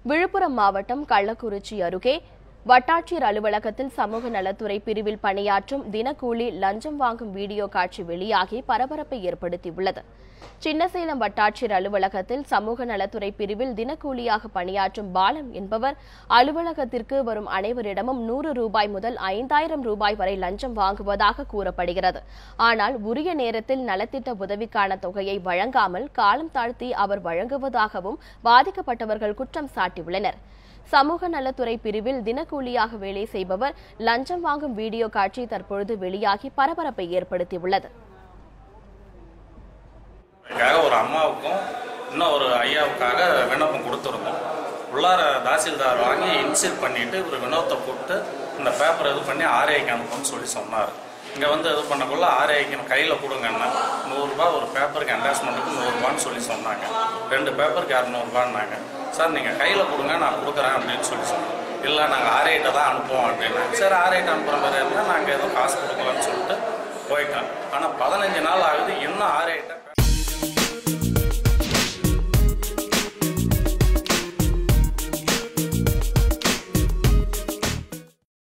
விழுப்புரம் மாவட்டம் கள்ளக்குறிச்சி அருகே வட்டாட்சியர் அலுவலகத்தில் சமூக நலத்துறை பிரிவில் பணியாற்றும் தினக்கூலி லஞ்சம் வாங்கும் வீடியோ காட்சி வெளியாகி பரபரப்பை ஏற்படுத்தியுள்ளது. சின்னசேலம் வட்டாட்சியர் அலுவலகத்தில் சமூக நலத்துறை பிரிவில் தினக்கூலியாக பணியாற்றும் பாலன் என்பவர் அலுவலகத்திற்கு வரும் அனைவரிடமும் 100 ரூபாய் முதல் 5000 ரூபாய் வரை லஞ்சம் வாங்குவதாக கூறப்படுகிறது. ஆனால் உரிய நேரத்தில் நலத்திட்ட உதவிக்கான தொகையை வழங்காமல் காலம் தாழ்த்தி அவர் வழங்குவதாகவும் பாதிக்கப்பட்டவர்கள் குற்றம் சாட்டியுள்ளனர். சமூக நலத்துறை பிரிவில் தினக்கூலியாக வேலை செய்பவர் லஞ்சம் வாங்கும் வீடியோ காட்சி தற்பொழுது வெளியாகி பரபரப்பை ஏற்படுத்தியுள்ளது. ஒரு அம்மாவுக்கும் இன்னும் ஒரு ஐயாவுக்காக விண்ணப்பம் கொடுத்துருந்தோம். உள்ளார தாசில்தார் வாங்கி இன்சீல் பண்ணிட்டு ஒரு வினோத்தை கூப்பிட்டு இந்த பேப்பர் இது பண்ணி ஆர்ஐக்கு அனுப்புன்னு சொல்லி சொன்னார். இங்கே வந்து இது பண்ணக்குள்ள ஆர்ஐக்கு கையில் கொடுங்கன்னா 100 ரூபாய் ஒரு பேப்பருக்கு என்டாஸ்மெண்ட்டுக்கு 100 ரூபான்னு சொல்லி சொன்னாங்க. 2 பேப்பருக்கு 200 ரூபான்னாங்க. சார் நீங்கள் கையில் கொடுங்க நான் கொடுக்குறேன் அப்படின்னு சொல்லி சொன்னோம். இல்லை நாங்கள் ஆர்ஐட்ட தான் அனுப்புவோம் அப்படின்னா சரி ஆர்ஐட்ட அனுப்புகிற மாதிரி இருந்தால் நாங்கள் எதுவும் காசு கொடுக்கலான்னு சொல்லிட்டு போயிட்டோம். ஆனால் 15 நாள் ஆகுது இன்னும் ஆர்ஐட்ட